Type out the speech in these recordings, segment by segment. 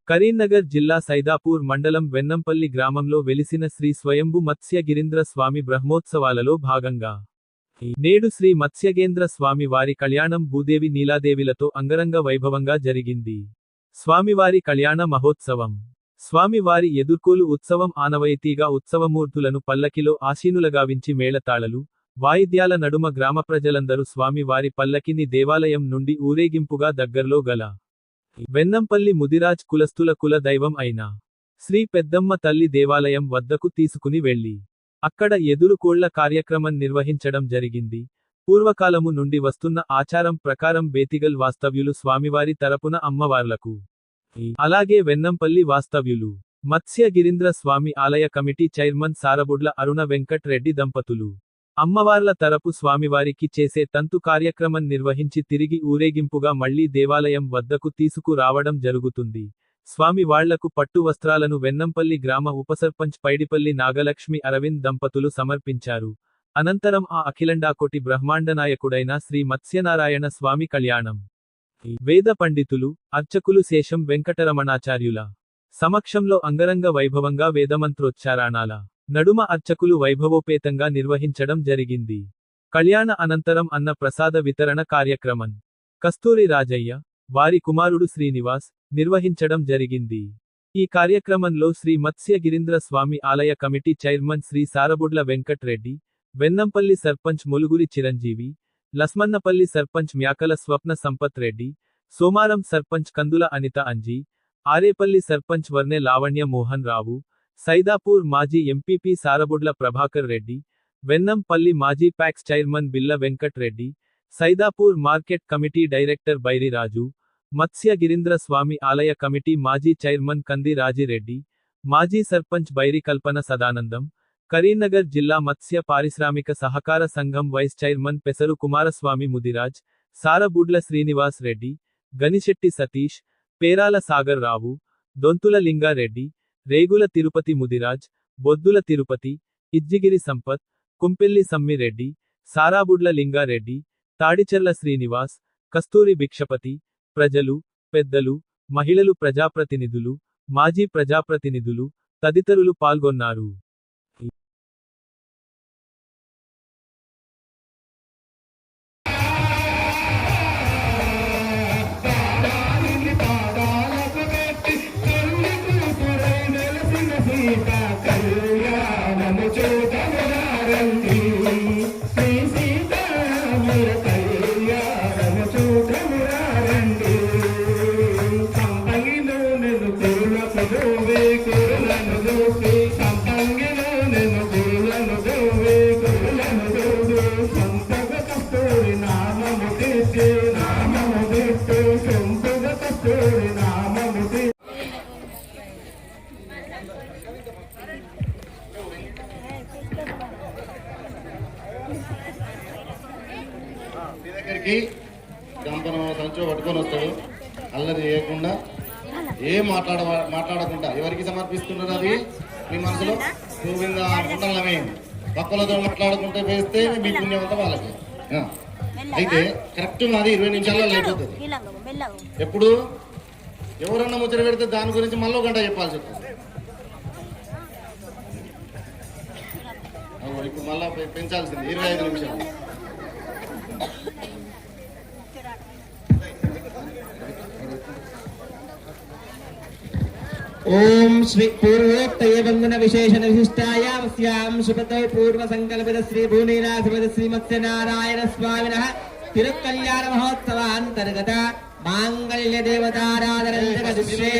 కరీంనగర్ జిల్లా సైదాపూర్ మండలం వెన్నంపల్లి గ్రామంలో వెలిసిన శ్రీ స్వయంభు మత్స్యగిరీంద్ర స్వామి బ్రహ్మోత్సవాలలో భాగంగా నేడు శ్రీ మత్స్యగేంద్ర స్వామి వారి కళ్యాణం భూదేవి నీలాదేవిలతో అంగరంగ వైభవంగా జరిగింది. స్వామివారి కళ్యాణ మహోత్సవం. స్వామివారి ఎదుర్కోలు ఉత్సవం ఆనవాయితీగా ఉత్సవమూర్తులను పల్లకిలో ఆసీనులగావించి మేళతాళలు, వాయిద్యాల నడుమ గ్రామ ప్రజలందరూ స్వామివారి పల్లకిని దేవాలయం నుండి ఊరేగింపుగా దగ్గర్లో గల వెన్నంపల్లి ముదిరాజ్ కులస్తుల కుల దైవం అయిన శ్రీ పెద్దమ్మ తల్లి దేవాలయం వద్దకు తీసుకుని వెళ్లి అక్కడ ఎదురుకోళ్ల కార్యక్రమం నిర్వహించడం జరిగింది. పూర్వకాలము నుండి వస్తున్న ఆచారం ప్రకారం బేతిగల్ వాస్తవ్యులు స్వామివారి తరపున అమ్మవార్లకు, అలాగే వెన్నంపల్లి వాస్తవ్యులు మత్స్యగిరీంద్ర స్వామి ఆలయ కమిటీ చైర్మన్ సారబుడ్ల అరుణ వెంకట్ రెడ్డి దంపతులు అమ్మవార్ల తరపు స్వామివారికి చేసే తంతు కార్యక్రమం నిర్వహించి తిరిగి ఊరేగింపుగా మళ్లీ దేవాలయం వద్దకు తీసుకు రావడం జరుగుతుంది. స్వామి వాళ్లకు పట్టు వస్త్రాలను వెన్నంపల్లి గ్రామ ఉపసర్పంచ్ పైడిపల్లి నాగలక్ష్మి అరవింద్ దంపతులు సమర్పించారు. అనంతరం ఆ అఖిలండాకోటి బ్రహ్మాండనాయకుడైన శ్రీ మత్స్యనారాయణ స్వామి కళ్యాణం వేద పండితులు, అర్చకులు శేషం వెంకటరమణాచార్యుల సమక్షంలో అంగరంగ వైభవంగా వేదమంత్రోచ్చారణాల నడుమ అర్చకులు వైభవోపేతంగా నిర్వహించడం జరిగింది. కళ్యాణ అనంతరం అన్న ప్రసాద వితరణ కార్యక్రమం కస్తూరి రాజయ్య, వారి కుమారుడు శ్రీనివాస్ నిర్వహించడం జరిగింది. ఈ కార్యక్రమంలో శ్రీ మత్స్యగిరీంద్ర స్వామి ఆలయ కమిటీ చైర్మన్ శ్రీ సారబుడ్ల వెంకట్ రెడ్డి, వెన్నంపల్లి సర్పంచ్ ములుగురి చిరంజీవి, లస్మన్నపల్లి సర్పంచ్ మ్యాకల స్వప్న సంపత్ రెడ్డి, సోమారం సర్పంచ్ కందుల అనిత అంజీ, ఆరేపల్లి సర్పంచ్ వర్నె లావణ్య మోహన్ రావు, సైదాపూర్ మాజీ ఎంపీపీ సారబుడ్ల ప్రభాకర్ రెడ్డి, వెన్నంపల్లి మాజీ PACS chairman Billa Venkat Reddy, Saidapur market committee director Bairi Raju, Matsyagirindra Swamy ఆలయ కమిటీ మాజీ చైర్మన్ కంది రాజిరెడ్డి, మాజీ సర్పంచ్ బైరి కల్పన సదానందం, కరీంనగర్ జిల్లా మత్స్య పారిశ్రామిక సహకార సంఘం వైస్ చైర్మన్ పెసరు కుమారస్వామి ముదిరాజ్, సారబుడ్ల శ్రీనివాస్ రెడ్డి, గనిశెట్టి సతీష్, పేరాల సాగర్ రావు, దొంతుల లింగారెడ్డి, రేగుల తిరుపతి ముదిరాజ్, బొద్దుల తిరుపతి, ఇజ్జిగిరి సంపత్, కుంపెల్లి సమ్మిరెడ్డి, సారాబుడ్ల లింగారెడ్డి, తాడిచెర్ల శ్రీనివాస్, కస్తూరి భిక్షపతి, ప్రజలు, పెద్దలు, మహిళలు, ప్రజాప్రతినిధులు, మాజీ ప్రజాప్రతినిధులు తదితరులు పాల్గొన్నారు. మీ దగ్గరికి గంపను సంచో పట్టుకొని వస్తాడు. అల్లరి చేయకుండా ఏం మాట్లాడకుండా ఎవరికి సమర్పిస్తున్నారు అది మీ మనసులో పూర్వంగా ఉండాలమే. పక్కలతో మాట్లాడుకుంటే వేస్తే మీ పుణ్యం అంతా వాళ్ళకి. అయితే కరెక్ట్ మాది 20 నిమిషాల్లో లేకపోతుంది. ఎప్పుడు ఎవరన్నా ముచ్చట పెడితే దాని గురించి మళ్ళీ 1 గంట చెప్పాల్సి వస్తుంది. ఇప్పుడు మళ్ళా పెంచాల్సింది 25 నిమిషాలు. ఓం శ్రీ పూర్వోక్తయ వందన విశేషణ విశిష్టాయాం శుభతో పూర్వ సంకల్పిత శ్రీ భూనీనాధిపతి శ్రీ మత్స్యనారాయణ స్వామినః తిరుకల్యాణ మహోత్సవాంతర్గత మాంగళ్య దేవతారాధనంతకృష్ణే.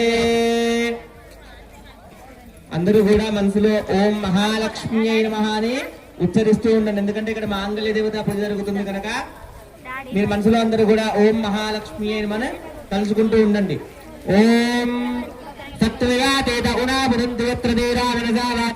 అందరూ కూడా మనసులో ఓం మహాలక్ష్మి నమః అని ఉచ్చరిస్తూ ఉండండి. ఎందుకంటే ఇక్కడ మాంగళ్య దేవత పూజ జరుగుతుంది కనుక మీరు మనసులో అందరూ కూడా ఓం మహాలక్ష్మి నమః తలుచుకుంటూ ఉండండి. ఓం సత్వయాతేత గుణాభురం దేవత్ర దేరావనసావాత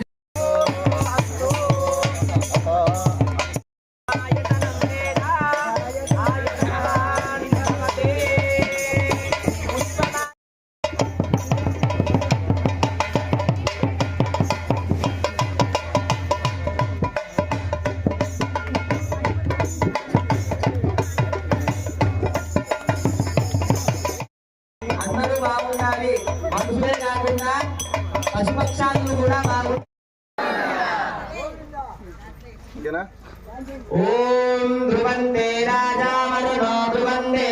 అందరూ బాగుండాలి, మనుషులే కాకుండా పశుపక్షాదులు కూడా బాగుండాలి. ఓం ధ్రువంతే రాజా మరుణో ధ్రువందే